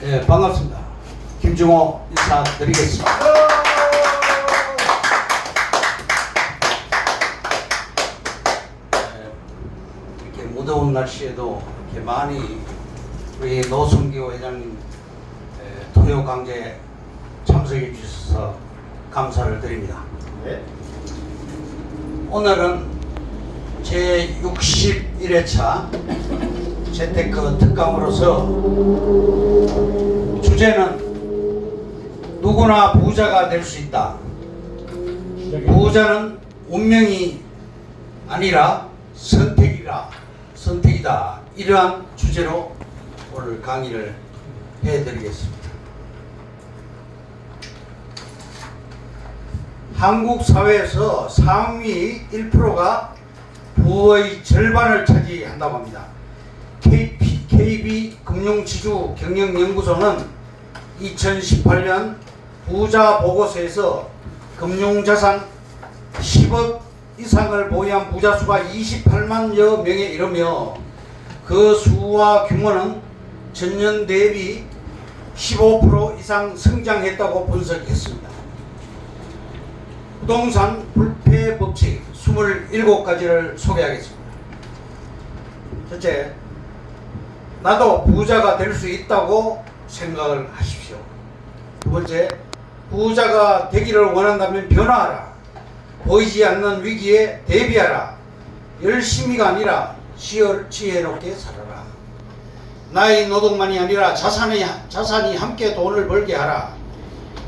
예, 반갑습니다. 김중호 인사드리겠습니다. 이렇게 무더운 날씨에도 이렇게 많이 우리 노승기호 회장님 토요 강제 참석해 주셔서 감사를 드립니다. 네. 오늘은 제 61회차 재테크 특강으로서 주제는 누구나 부자가 될 수 있다. 부자는 운명이 아니라 선택이다. 이러한 주제로 오늘 강의를 해드리겠습니다. 한국 사회에서 상위 1%가 부의 절반을 차지한다고 합니다. KB 금융지주 경영연구소는 2018년 부자 보고서에서 금융자산 10억 이상을 보유한 부자 수가 28만여 명에 이르며 그 수와 규모는 전년 대비 15% 이상 성장했다고 분석했습니다. 부동산 불패 법칙 27가지를 소개하겠습니다. 첫째, 나도 부자가 될 수 있다고 생각을 하십시오. 두 번째, 부자가 되기를 원한다면 변화하라. 보이지 않는 위기에 대비하라. 열심히가 아니라 지혜롭게 살아라. 나의 노동만이 아니라 자산이 함께 돈을 벌게 하라.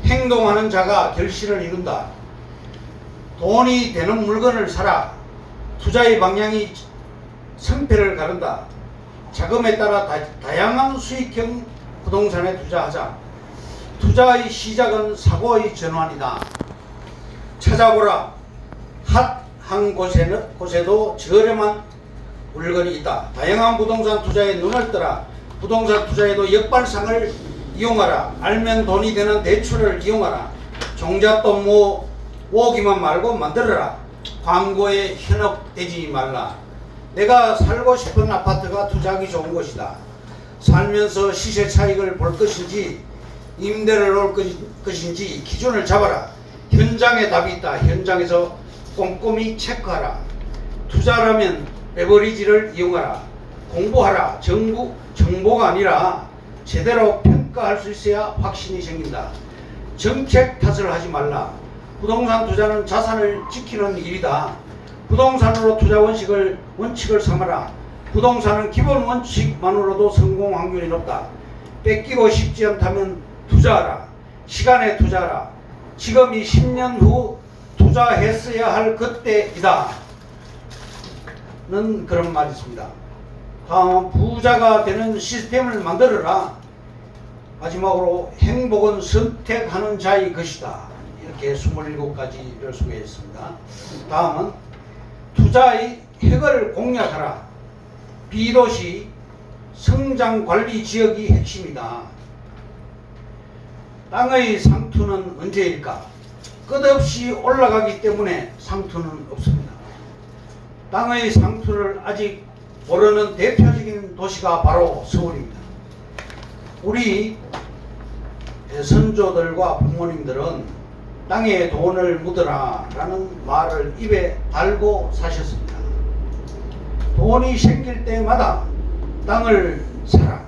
행동하는 자가 결실을 이룬다. 돈이 되는 물건을 사라. 투자의 방향이 성패를 가른다. 자금에 따라 다양한 수익형 부동산에 투자하자. 투자의 시작은 사고의 전환이다. 찾아보라. 핫한 곳에도 저렴한 물건이 있다. 다양한 부동산 투자에 눈을 떠라. 부동산 투자에도 역발상을 이용하라. 알면 돈이 되는 대출을 이용하라. 종잣돈 모으기만 말고 만들어라. 광고에 현혹되지 말라. 내가 살고 싶은 아파트가 투자하기 좋은 곳이다. 살면서 시세 차익을 볼 것인지 임대를 놓을 것인지 기준을 잡아라. 현장에 답이 있다. 현장에서 꼼꼼히 체크하라. 투자라면 레버리지를 이용하라. 공부하라. 정보가 아니라 제대로 평가할 수 있어야 확신이 생긴다. 정책 탓을 하지 말라. 부동산 투자는 자산을 지키는 일이다. 부동산으로 투자 원칙을 삼아라. 부동산은 기본 원칙만으로도 성공 확률이 높다. 뺏기고 싶지 않다면 투자하라. 시간에 투자하라. 지금이 10년 후 투자했어야 할 그때이다. 는 그런 말이 있습니다. 다음, 부자가 되는 시스템을 만들어라. 마지막으로, 행복은 선택하는 자의 것이다. 이렇게 27가지를 소개했습니다. 다음은 투자의 핵을 공략하라. B도시 성장관리 지역이 핵심이다. 땅의 상투는 언제일까? 끝없이 올라가기 때문에 상투는 없습니다. 땅의 상투를 아직 모르는 대표적인 도시가 바로 서울입니다. 우리 선조들과 부모님들은 땅에 돈을 묻어라 라는 말을 입에 달고 사셨습니다. 돈이 생길 때마다 땅을 사라.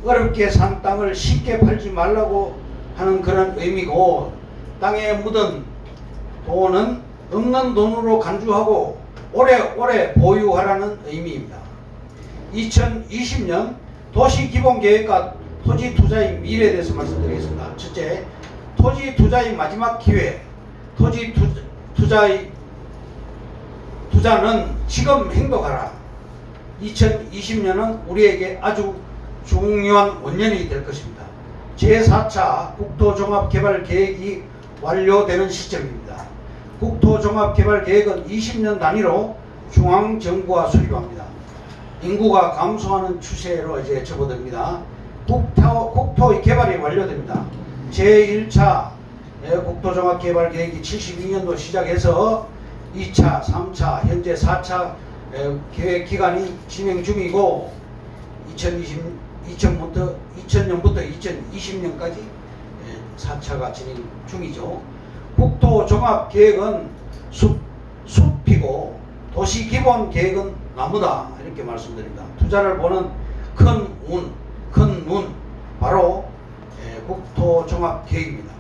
어렵게 산 땅을 쉽게 팔지 말라고 하는 그런 의미고, 땅에 묻은 돈은 없는 돈으로 간주하고 오래오래 보유하라는 의미입니다. 2020년 도시기본계획과 토지투자의 미래에 대해서 말씀드리겠습니다. 첫째, 토지 투자의 마지막 기회. 토지 투자는 지금 행동하라. 2020년은 우리에게 아주 중요한 원년이 될 것입니다. 제4차 국토종합개발계획이 완료되는 시점입니다. 국토종합개발계획은 20년 단위로 중앙정부가 수립합니다. 인구가 감소하는 추세로 이제 접어듭니다. 국토의 개발이 완료됩니다. 제1차 국토종합개발계획이 72년도 시작해서 2차, 3차, 현재 4차 계획 기간이 진행 중이고 2000년부터 2020년까지 4차가 진행 중이죠. 국토종합계획은 숲이고 도시기본계획은 나무다 이렇게 말씀드립니다. 투자를 보는 큰 문 바로 국토종합계획입니다.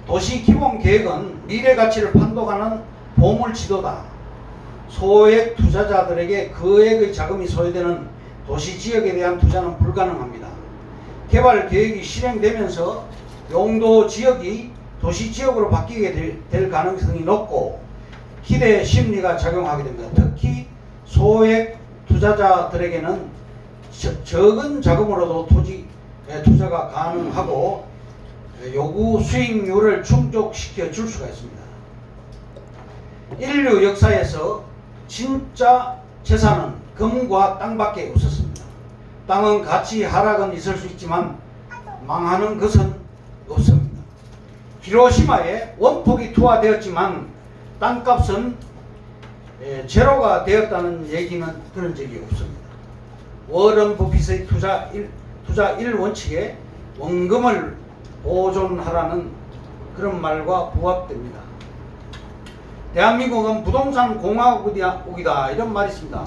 도시기본계획은 미래가치를 판독하는 보물지도다. 소액 투자자들에게 거액의 자금이 소요되는 도시지역에 대한 투자는 불가능합니다. 개발계획이 실행되면서 용도지역이 도시지역으로 바뀌게 될 가능성이 높고 기대 심리가 작용하게 됩니다. 특히 소액 투자자들에게는 적은 자금으로도 투자가 가능하고 요구 수익률을 충족시켜 줄 수가 있습니다. 인류 역사에서 진짜 재산은 금과 땅밖에 없었습니다. 땅은 가치 하락은 있을 수 있지만 망하는 것은 없습니다. 히로시마에 원폭이 투하되었지만 땅값은 제로가 되었다는 얘기는 들은 적이 없습니다. 워런 버핏의 투자 1원칙에 원금을 보존하라는 그런 말과 부합됩니다. 대한민국은 부동산 공화국이다 이런 말이 있습니다.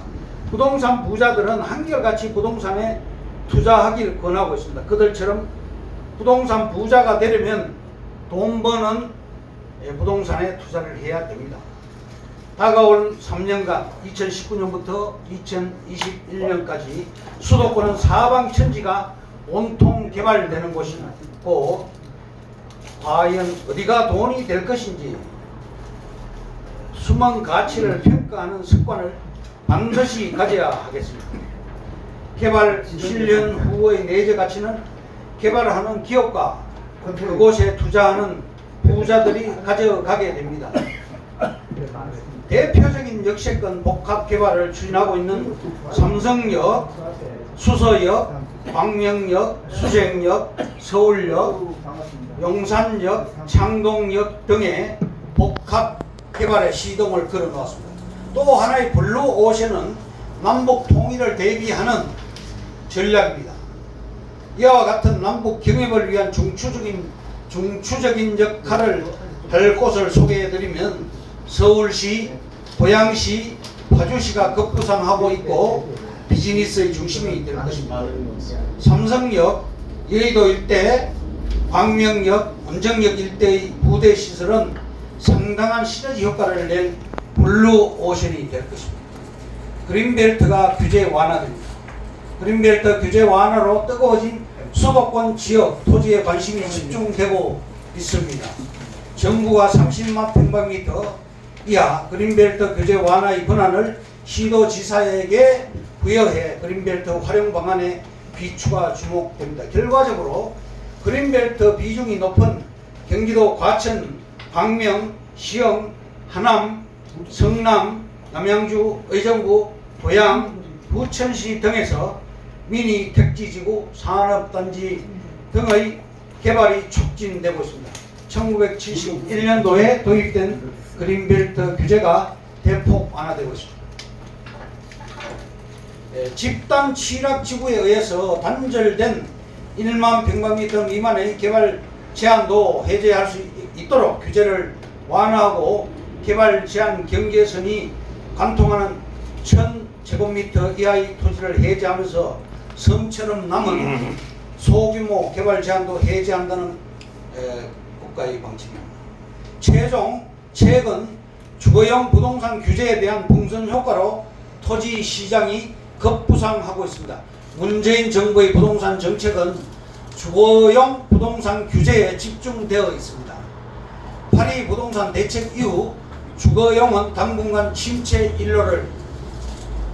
부동산 부자들은 한결같이 부동산에 투자하기를 권하고 있습니다. 그들처럼 부동산 부자가 되려면 돈 버는 부동산에 투자를 해야 됩니다. 다가올 3년간 2019년부터 2021년까지 수도권은 사방천지가 온통 개발되는 곳이고 과연 어디가 돈이 될 것인지 숨은 가치를 평가하는 습관을 반드시 가져야 하겠습니다. 개발 실현 후의 내재 가치는 개발하는 기업과 그곳에 투자하는 부자들이 가져가게 됩니다. 대표적인 역세권 복합 개발을 추진하고 있는 삼성역, 수서역, 광명역, 수색역, 서울역, 용산역, 창동역 등의 복합 개발의 시동을 걸어 놓았습니다. 또 하나의 블루 오션은 남북 통일을 대비하는 전략입니다. 이와 같은 남북 경협을 위한 중추적인 역할을 할 곳을 소개해드리면 서울시, 고양시, 파주시가 급부상하고 있고 비즈니스의 중심이 될 것입니다. 삼성역, 여의도 일대, 광명역, 원정역 일대의 부대 시설은 상당한 시너지 효과를 낼 블루 오션이 될 것입니다. 그린벨트가 규제 완화됩니다. 그린벨트 규제 완화로 뜨거워진 수도권 지역 토지에 관심이 집중되고 있습니다. 정부가 30만 평방미터 이하 그린벨트 규제 완화의 권한을 시도지사에게 부여해 그린벨트 활용 방안에 비추가 주목됩니다. 결과적으로 그린벨트 비중이 높은 경기도 과천, 광명, 시흥, 하남, 성남, 남양주, 의정부, 고양, 부천시 등에서 미니 택지지구, 산업단지 등의 개발이 촉진되고 있습니다. 1971년도에 도입된 그린벨트 규제가 대폭 완화되고 있습니다. 집단 취락지구에 의해서 단절된 1만 평방미터 미만의 개발 제한도 해제할 수 있도록 규제를 완화하고 개발 제한 경계선이 관통하는 1000제곱미터 이하의 토지를 해제하면서 섬처럼 남은 소규모 개발 제한도 해제한다는 국가의 방침입니다. 최근 주거용 부동산 규제에 대한 풍선 효과로 토지 시장이 급부상하고 있습니다. 문재인 정부의 부동산 정책은 주거용 부동산 규제에 집중되어 있습니다. 파리 부동산 대책 이후 주거용은 당분간 침체 일로를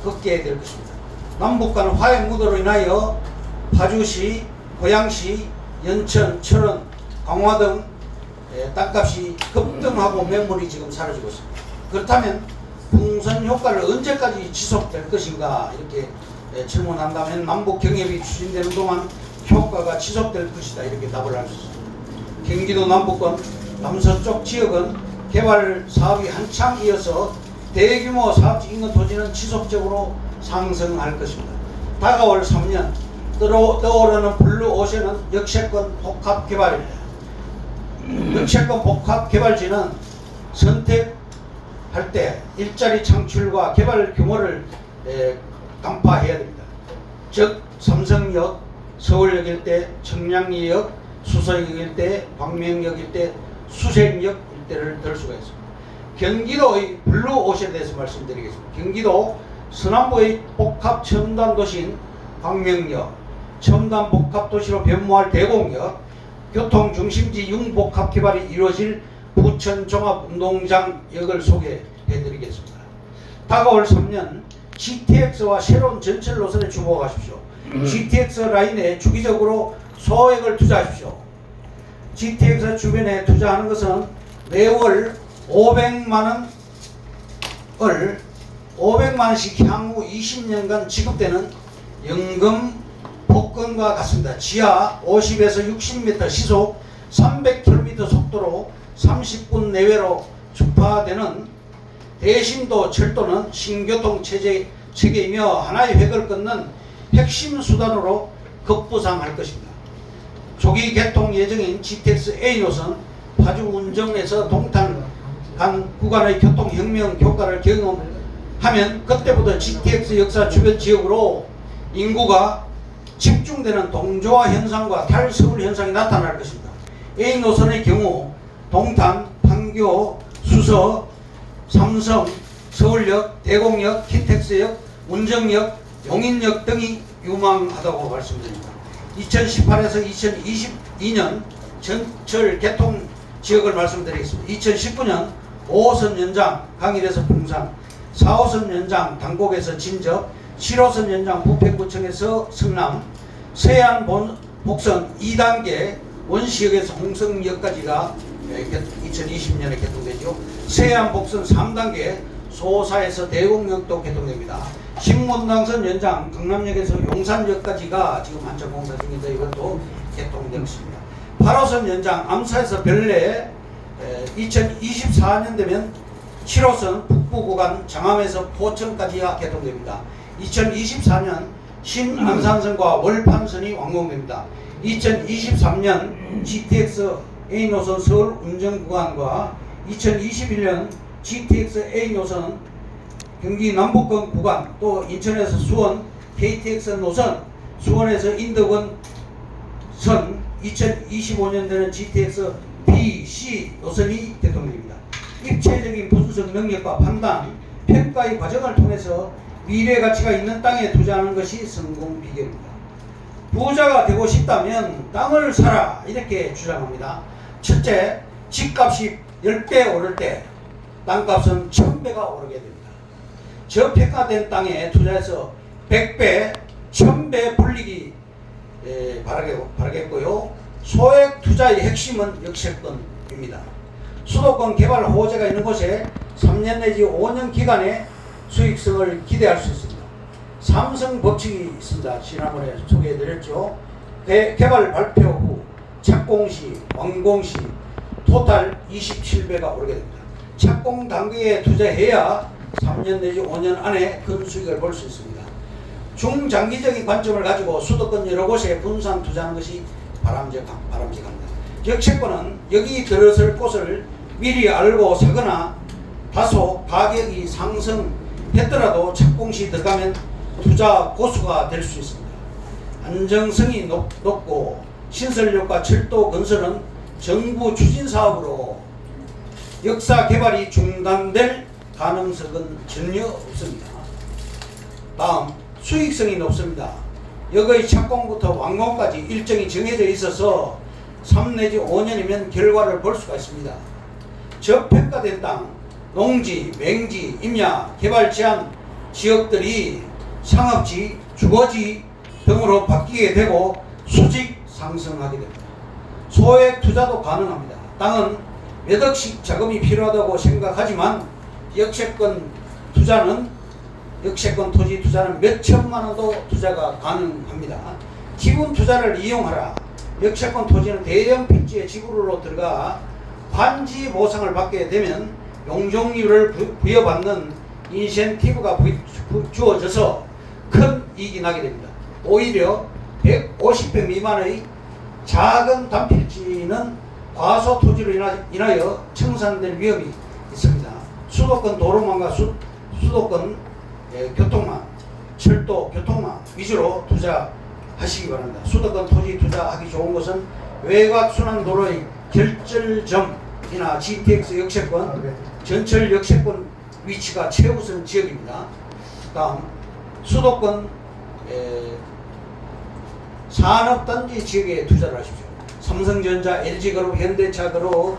걷게 될 것입니다. 남북 간 화해 무도로 인하여 파주시, 고양시, 연천, 철원, 강화 등 땅값이 급등하고 매물이 지금 사라지고 있습니다. 그렇다면 풍선 효과를 언제까지 지속될 것인가 이렇게 질문한다면 남북 경협이 추진되는 동안 효과가 지속될 것이다 이렇게 답을 할 수 있습니다. 경기도 남북권 남서쪽 지역은 개발 사업이 한창 이어서 대규모 사업지 인근 토지는 지속적으로 상승할 것입니다. 다가올 3년 떠오르는 블루오션은 역세권 복합 개발입니다. 역세권 복합 개발지는 선택할 때 일자리 창출과 개발 규모를 간파해야 됩니다. 즉 삼성역, 서울역 일대, 청량리역, 수서역 일대, 광명역 일대, 수색역 일대를 들 수가 있습니다. 경기도의 블루오션에 대해서 말씀드리겠습니다. 경기도 서남부의 복합 첨단 도시인 광명역, 첨단 복합 도시로 변모할 대공역, 교통 중심지 융복합 개발이 이루어질 부천 종합운동장역을 소개해 드리겠습니다. 다가올 3년 GTX와 새로운 전철 노선에 주목하십시오. GTX 라인에 주기적으로 소액을 투자하십시오. GTX 주변에 투자하는 것은 매월 500만원씩 향후 20년간 지급되는 연금 복권과 같습니다. 지하 50에서 60m 시속 300km 속도로 30분 내외로 주파되는 대심도 철도는 신교통 체계이며 하나의 획을 끊는 핵심 수단으로 급부상할 것입니다. 조기 개통 예정인 GTX A 노선 파주 운정에서 동탄 간 구간의 교통혁명 효과를 경험하면 그때부터 GTX 역사 주변 지역으로 인구가 집중되는 동조화 현상과 탈서울 현상이 나타날 것입니다. A 노선의 경우 동탄, 판교, 수서, 삼성, 서울역, 대공역, 킨텍스역, 운정역, 용인역 등이 유망하다고 말씀드립니다. 2018에서 2022년 전철 개통 지역을 말씀드리겠습니다. 2019년 5호선 연장 강일에서 풍산, 4호선 연장 당곡에서 진접, 7호선 연장 부평구청에서 성남, 서해안 복선 2단계 원시역에서 홍성역까지가 2020년에 개통되죠. 서해안 복선 3단계 소사에서 대공역도 개통됩니다. 신문당선 연장 강남역에서 용산역까지가 지금 한참 공사 중인데 이것도 개통되겠습니다. 8호선 연장 암사에서 별내 2024년 되면 7호선 북부 구간 장암에서 포천까지가 개통됩니다. 2024년 신안산선과 월판선이 완공됩니다. 2023년 GTX A 노선 서울 운정 구간과 2021년 GTX A 노선 경기 남북권 구간, 또 인천에서 수원 KTX 노선, 수원에서 인덕원 선, 2025년도에는 GTX B, C 노선이 개통됩니다. 입체적인 분석 능력과 판단, 평가의 과정을 통해서 미래 가치가 있는 땅에 투자하는 것이 성공 비결입니다. 부자가 되고 싶다면 땅을 사라, 이렇게 주장합니다. 첫째, 집값이 10배 오를 때 땅값은 1000배가 오르게 됩니다. 저평가된 땅에 투자해서 100배, 1000배 불리기 바라겠고요. 소액 투자의 핵심은 역세권입니다. 수도권 개발 호재가 있는 곳에 3년 내지 5년 기간의 수익성을 기대할 수 있습니다. 삼성 법칙이 있습니다. 지난번에 소개해드렸죠. 개발 발표 후 착공시, 완공시 토탈 27배가 오르게 됩니다. 착공 단계에 투자해야 3년 내지 5년 안에 큰 수익을 볼 수 있습니다. 중장기적인 관점을 가지고 수도권 여러 곳에 분산 투자하는 것이 바람직합니다. 역세권은 여기 들어설 곳을 미리 알고 사거나 다소 가격이 상승했더라도 착공시 들어가면 투자 고수가 될 수 있습니다. 안정성이 높고 신설역과 철도 건설은 정부 추진 사업으로 역사 개발이 중단될 가능성은 전혀 없습니다. 다음, 수익성이 높습니다. 역의 착공부터 완공까지 일정이 정해져 있어서 3 내지 5년이면 결과를 볼 수가 있습니다. 저평가된 땅, 농지, 맹지, 임야, 개발 제한 지역들이 상업지, 주거지 등으로 바뀌게 되고 수직 상승하게 됩니다. 소액 투자도 가능합니다. 땅은 몇 억씩 자금이 필요하다고 생각하지만 역세권 토지 투자는 몇 천만 원도 투자가 가능합니다. 기분 투자를 이용하라. 역세권 토지는 대형 필지의 지구로 들어가 반지 보상을 받게 되면 용적률을 부여받는 인센티브가 주어져서 큰 이익이 나게 됩니다. 오히려 150평 미만의 작은 단필지는 과소 토지로 인하여 청산될 위험이 있습니다. 수도권 도로망과 수도권 교통망, 철도 교통망 위주로 투자하시기 바랍니다. 수도권 토지 투자하기 좋은 것은 외곽순환도로의 결절점이나 GTX 역세권, 전철 역세권 위치가 최우선 지역입니다. 다음 수도권 산업단지 지역에 투자를 하십시오. 삼성전자, LG그룹, 현대차그룹,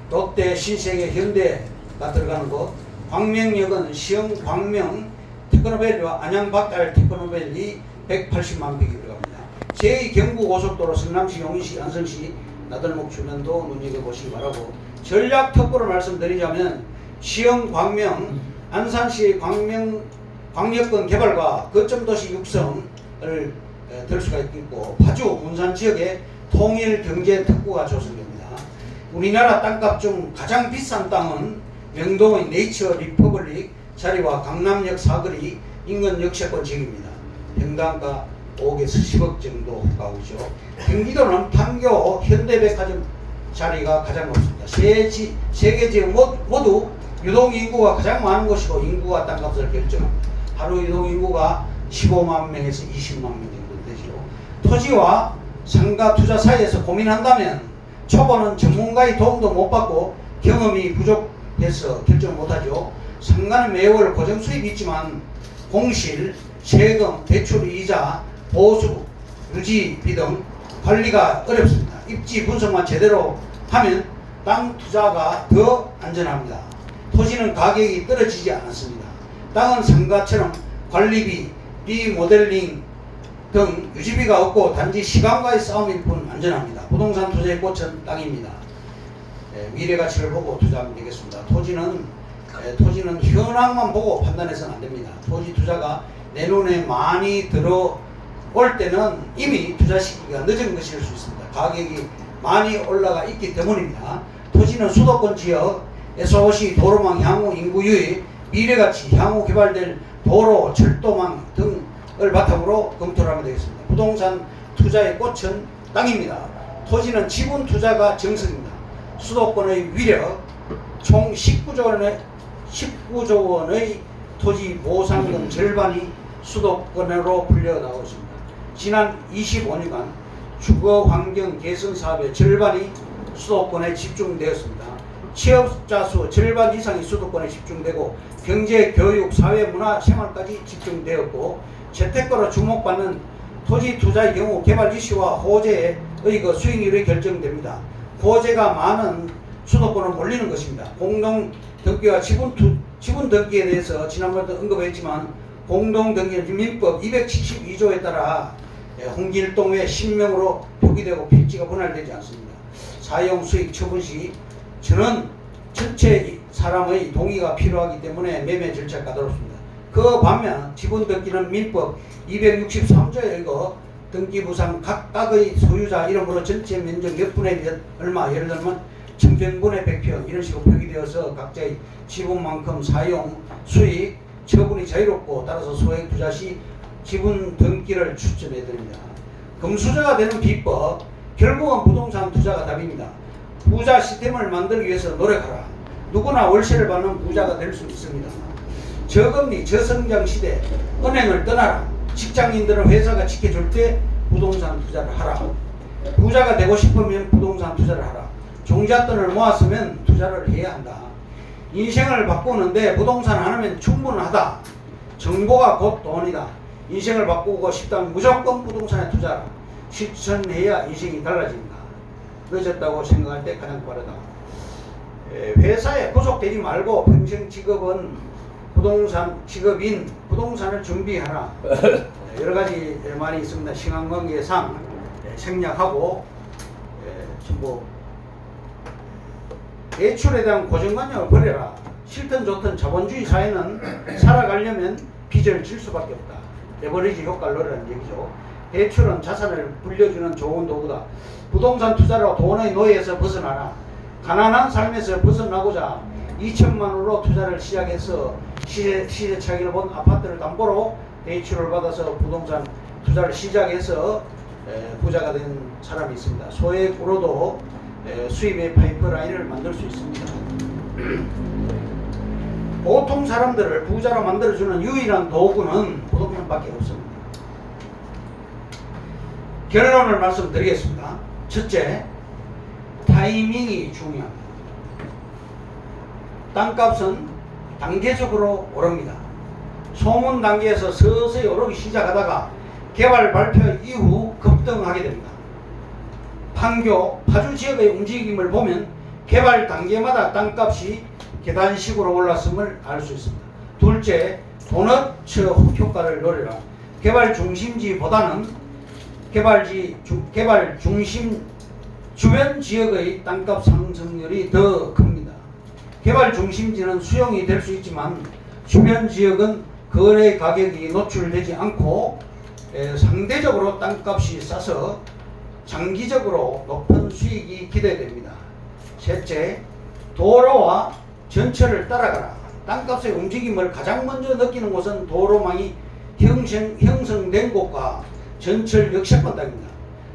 롯데, 신세계, 현대가 들어가는 곳. 광명역은 시흥 광명 테크노밸리와 안양 박달 테크노밸리 180만 평이 들어갑니다. 제2경부고속도로 성남시, 용인시, 안성시, 나들목 주변도 눈여겨보시기 바라고, 전략 특보를 말씀드리자면 시흥 광명, 안산시 광역권 개발과 거점도시 육성을 들 수가 있고, 파주, 문산 지역에 통일 경제 특구가 조성됩니다. 우리나라 땅값 중 가장 비싼 땅은 명동의 네이처 리퍼블릭 자리와 강남역 사거리 인근 역세권 지역입니다. 평당가 5억에서 10억 정도 가오죠. 경기도는 판교 현대백화점 자리가 가장 높습니다. 세 개 지역 모두 유동인구가 가장 많은 곳이고, 인구가 땅값을 결정합니다. 하루 유동인구가 15만 명에서 20만 명 정도 되죠. 토지와 상가 투자 사이에서 고민한다면 초보는 전문가의 도움도 못 받고 경험이 부족해서 결정을 못하죠. 상가는 매월 고정 수입이 있지만 공실, 세금, 대출 이자, 보수, 유지비 등 관리가 어렵습니다. 입지 분석만 제대로 하면 땅 투자가 더 안전합니다. 토지는 가격이 떨어지지 않았습니다. 땅은 상가처럼 관리비, 리모델링 등 유지비가 없고 단지 시간과의 싸움일 뿐 안전합니다. 부동산 투자의 꽃은 땅입니다. 미래가치를 보고 투자하면 되겠습니다. 토지는 현황만 보고 판단해서는 안 됩니다. 토지 투자가 내 눈에 많이 들어올 때는 이미 투자 시기가 늦은 것일 수 있습니다. 가격이 많이 올라가 있기 때문입니다. 토지는 수도권 지역, SOC, 도로망, 향후 인구 유입, 미래가치, 향후 개발될 도로, 철도망 등을 바탕으로 검토를 하면 되겠습니다. 부동산 투자의 꽃은 땅입니다. 토지는 지분 투자가 정석입니다. 수도권의 위력, 총 19조 원의 토지 보상금 절반이 수도권으로 풀려나오고 있습니다. 지난 25년간 주거 환경 개선 사업의 절반이 수도권에 집중되었습니다. 취업자 수 절반 이상이 수도권에 집중되고, 경제, 교육, 사회, 문화, 생활까지 집중되었고, 재테크로 주목받는 토지 투자의 경우 개발 이슈와 호재의 수익률이 결정됩니다. 호재가 많은 수도권은 몰리는 것입니다. 공동 등기와 지분 등기에 대해서 지난번에도 언급했지만, 공동 등기는 민법 272조에 따라 홍길동 외 신명으로 표기되고 필지가 분할되지 않습니다. 사용 수익 처분 시 저는 전체 사람의 동의가 필요하기 때문에 매매 절차가 까다롭습니다. 그 반면 지분 등기는 민법 263조에 의거 등기부상 각각의 소유자 이름으로 전체 면적 몇 분의 몇 얼마, 예를 들면 1000평분의 100평 이런 식으로 표기되어서 각자의 지분만큼 사용 수익 처분이 자유롭고, 따라서 소액 투자 시 지분 등기를 추천해 드립니다. 금수저가 되는 비법, 결국은 부동산 투자가 답입니다. 부자 시스템을 만들기 위해서 노력하라. 누구나 월세를 받는 부자가 될 수 있습니다. 저금리, 저성장 시대, 은행을 떠나라. 직장인들은 회사가 지켜줄 때 부동산 투자를 하라. 부자가 되고 싶으면 부동산 투자를 하라. 종잣돈을 모았으면 투자를 해야 한다. 인생을 바꾸는데 부동산 하나면 충분하다. 정보가 곧 돈이다. 인생을 바꾸고 싶다면 무조건 부동산에 투자하라. 실천해야 인생이 달라집니다. 늦었다고 생각할 때 가장 빠르다. 회사에 구속되지 말고 평생 직업은 직업인 부동산을 준비하라. 여러 가지 말이 있습니다. 신앙관계상 생략하고 전부 대출에 대한 고정관념을 버려라. 싫든 좋든 자본주의 사회는 살아가려면 빚을 질 수밖에 없다. 레버리지 효과를 넣으라는 얘기죠. 대출은 자산을 불려주는 좋은 도구다. 부동산 투자로 돈의 노예에서 벗어나라. 가난한 삶에서 벗어나고자 2천만 원으로 투자를 시작해서 시세 차익을 본 아파트를 담보로 대출을 받아서 부동산 투자를 시작해서 부자가 된 사람이 있습니다. 소액으로도 수입의 파이프라인을 만들 수 있습니다. 보통 사람들을 부자로 만들어주는 유일한 도구는 부동산밖에 없습니다. 결론을 말씀드리겠습니다. 첫째, 타이밍이 중요합니다. 땅값은 단계적으로 오릅니다. 소문 단계에서 서서히 오르기 시작하다가 개발 발표 이후 급등하게 됩니다. 판교, 파주 지역의 움직임을 보면 개발 단계마다 땅값이 계단식으로 올랐음을 알 수 있습니다. 둘째, 도너츠 효과를 노려라. 개발 중심지보다는 개발 중심 주변 지역의 땅값 상승률이 더 큽니다. 개발 중심지는 수용이 될 수 있지만 주변 지역은 거래 가격이 노출되지 않고 상대적으로 땅값이 싸서 장기적으로 높은 수익이 기대됩니다. 셋째, 도로와 전철을 따라가라. 땅값의 움직임을 가장 먼저 느끼는 곳은 도로망이 형성된 곳과 전철 역세권 땅입니다.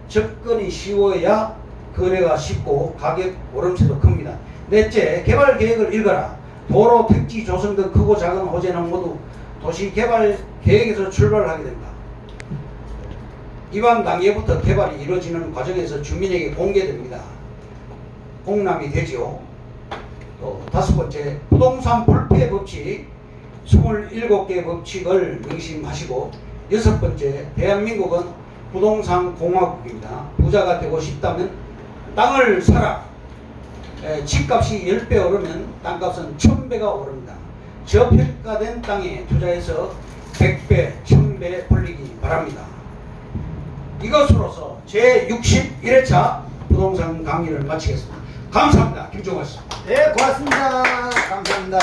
접근이 쉬워야 거래가 쉽고 가격 오름세도 큽니다. 넷째, 개발 계획을 읽어라. 도로, 택지 조성 등 크고 작은 호재는 모두 도시 개발 계획에서 출발하게 됩니다. 이반 단계부터 개발이 이루어지는 과정에서 주민에게 공개됩니다. 공람이 되지요. 또 다섯 번째, 부동산 불패 법칙 27개 법칙을 명심하시고, 여섯 번째, 대한민국은 부동산 공화국입니다. 부자가 되고 싶다면 땅을 사라. 집값이 10배 오르면 땅값은 1000배가 오릅니다. 저평가된 땅에 투자해서 100배, 1000배 벌리기 바랍니다. 이것으로서 제61회차 부동산 강의를 마치겠습니다. 감사합니다. 김종호였습니다. 네, 고맙습니다. 감사합니다.